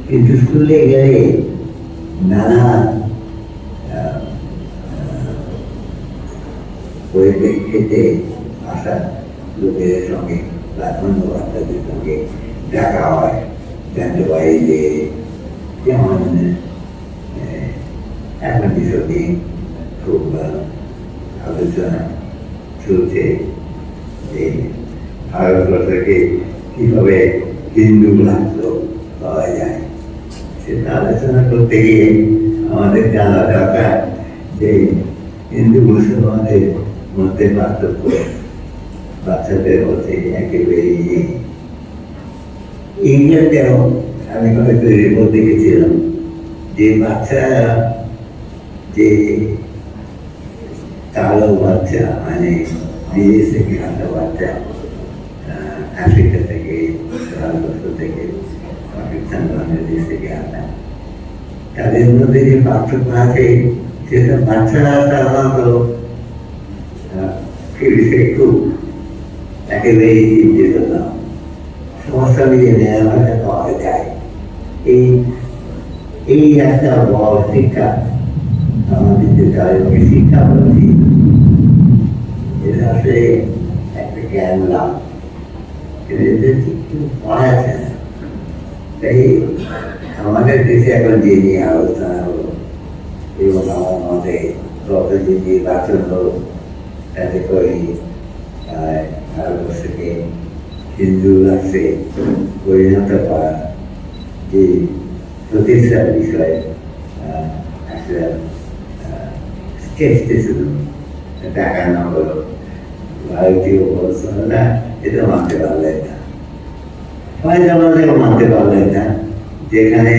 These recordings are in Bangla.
কিন্তু স্কুলে গেলে নানা পরিপ্রেক্ষিতে আসা লোকেদের সঙ্গে বা অন্য বাচ্চাদের সঙ্গে দেখা হয়, জানতে পারি যে যেমন এখন বিষয় নিয়ে খুব আলোচনা চলছে যে ভারতবর্ষকে কীভাবে হিন্দু রাষ্ট্র পাওয়া যায়। সেটা আলোচনা করতে গিয়ে আমাদের জানা দরকার যে হিন্দু মুসলমানদের মধ্যে পার্থক্য বাচ্চাদের মধ্যে একেবারেই নেই। ইংল্যান্ডেও আমি হয়তো রিপোর্ট দেখেছিলাম যে বাচ্চারা যে কালো বাচ্চা মানে বিদেশ থেকে আসা বাচ্চা, আফ্রিকা থেকে, ভারতবর্ষ থেকে, পাকিস্তান, বাংলাদেশ থেকে আসা, তাদের মধ্যে যে পার্থক্য আছে সেটা বাচ্চারা সাধারণত একটু একেবারেই চিন্তিত না, সমস্যা নিয়ে নেওয়া পাওয়া যায়। এই একটা বড় শিক্ষা আমাদের যে তাদেরকে শিক্ষা বলছি, এটা আসলে একটা জ্ঞান লাভ, কিন্তু পড়া যায় না। তাই আমাদের দেশে এখন যে নিয়ে আলোচনা হলো এবং আমার মতে যতদিন নির্বাচন হলো তাতে করে ভারতবর্ষকে হিন্দু রাষ্ট্রে পরিণত করা যে প্রতিষ্ঠার বিষয়ে একটা স্কেচ শুধু দেখানো হলো, ভারতীয় পড়াশোনাটা এটা মানতে পারলেন না, হয়তো আমাদেরও মানতে পারলেন না। যেখানে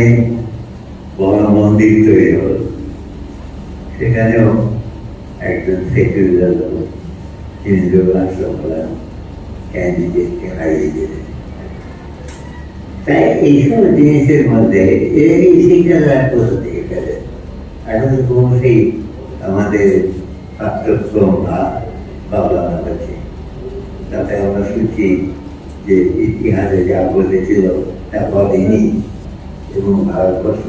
বড় মন্দির তৈরি হল সেখানেও একজন সেকুলার লোক হিন্দু রাষ্ট্র বলেন ক্যান্ডিডেটকে হারিয়ে দিলেন। তাই এইসব জিনিসের মধ্যে এই শিক্ষাটা কোথা থেকে গেলে এখন ক্রমশই আমাদের পাঠ্যক্রম বদলানো হচ্ছে। তাতে আমরা শুনছি যে ইতিহাসে যা বলেছিল তা বলেনি এবং ভারতবর্ষ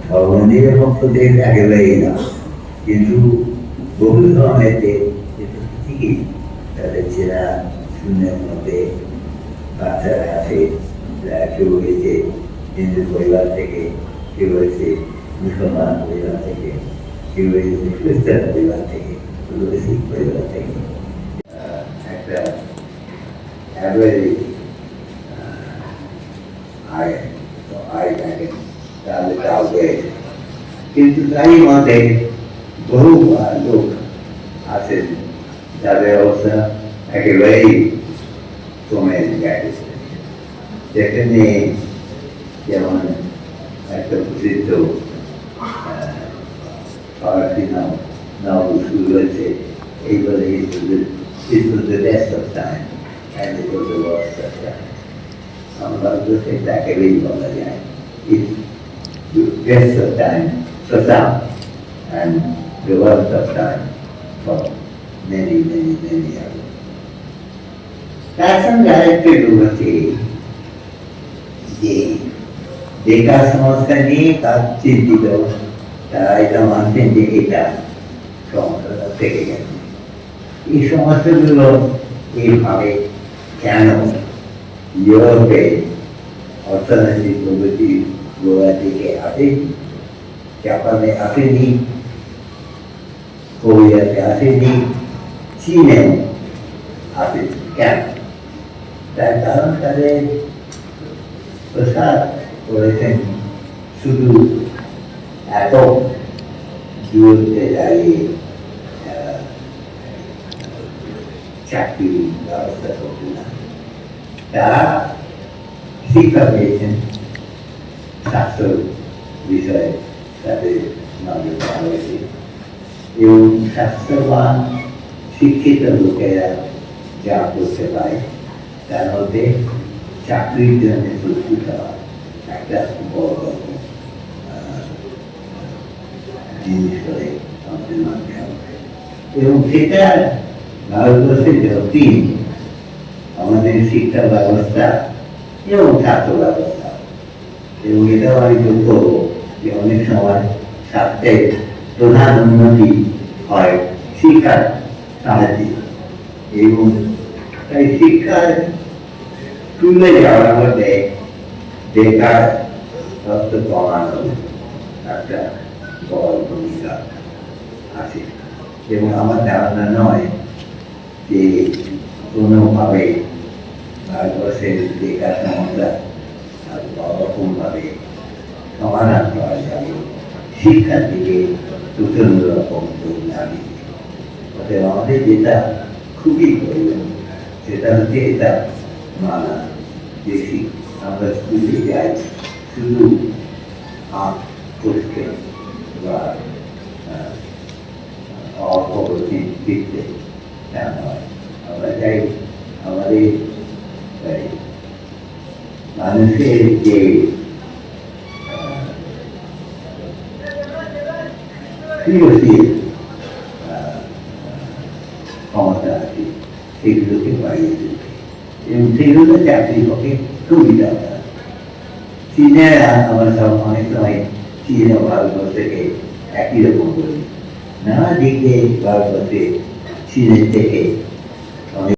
ধর্মনিরপেক্ষ দেশ একেবারেই না, কিন্তু বহু ধরনের দেশ ঠিকই তাদের ছেঁড়া শূন্যের মধ্যে বাচ্চারা আছে, কেউ হয়েছে হিন্দু পরিবার থেকে, কেউ হয়েছে মুসলমান পরিবার থেকে, কেউ হয়েছে খ্রিস্টান পরিবার থেকে, কেউ হয়েছে শিখ পরিবার থেকে। একটা অ্যাভারেজ আয় থাকে তাহলে তাও হয়েছে, কিন্তু তারই মধ্যে বহু লোক আছেন যাদের অবস্থা একেবারেই কমে গেছে। যেখানে যেমন একটা প্রসিদ্ধ ফারাসি নাম শুরু হয়েছে, এইবারে it was the best of time and it was the worst of time. আমরা তো সেটা একেবারেই বলা যায়, it's the best of time for some and the worst of time for many others. তার সঙ্গে আরেকটু হচ্ছে যে বেকার সমস্যা নিয়ে কাজ চিন্তিত, তারা এটা মানছেন যে এটা সমস্যাটা থেকে গেছে। এই সমস্যাগুলো এইভাবে কেন ইউরোপে অর্থনৈতিক প্রগতি গোড়া দিকে আসেনি, জাপানে আসেনি, কোরিয়াতে আসেনি, চীনেও আসেনি কেন? তার কারণ তাদের প্রসার করেছেন শুধু একক দূরত্বে দাঁড়িয়ে চাকরি ব্যবস্থা করতে না, তারা শিক্ষা পেয়েছেন স্বাস্থ্য বিষয়ে, তাদের নজর দেওয়া হয়েছে এবং স্বাস্থ্যবান শিক্ষিত লোকেরা যা করতে পারে তার মধ্যে চাকরির জন্য প্রস্তুত হওয়া একটা বড় রকম জিনিস করে আমাদের মানতে হবে এবং সেটা ভারতবর্ষের যতদিন আমাদের শিক্ষা ব্যবস্থা এবং ছাত্র ব্যবস্থা এবং এটাও আমি যোগ করবো যে অনেক সময় স্বাস্থ্যের প্রধান উন্নতি হয় শিক্ষার সাহায্যে এবং তাই শিক্ষার তুলে যাওয়ার মধ্যে বেকার তথ্য কমানো একটা বড় ভূমিকা আছে এবং আমার ধারণা নয় যে কোনোভাবে ভারতবর্ষের বেকার সমস্যা রকমভাবে সমাধান করা যাবে শিক্ষার দিকে প্রচন্ড রকম দাবি অতএব আমাদের যেটা খুবই প্রয়োজন সেটা হচ্ছে এটা মানা যে আমরা স্কুলে যাই শুধু আঁক করতে বা অগ্রগতি দিতে তা নয় আমরা চাই আমাদের মানুষের যে ক্রিয়াশীল ক্ষমতা আছে সেগুলোকে বাড়িয়ে তুলবে এবং সেগুলো চাকরির পক্ষে খুবই দরকার চীনেরা আমরা সব অনেক সময় চীন ও ভারতবর্ষ থেকে একই রকম করি নানা দিক দিয়ে ভারতবর্ষে চীনের থেকে অনেক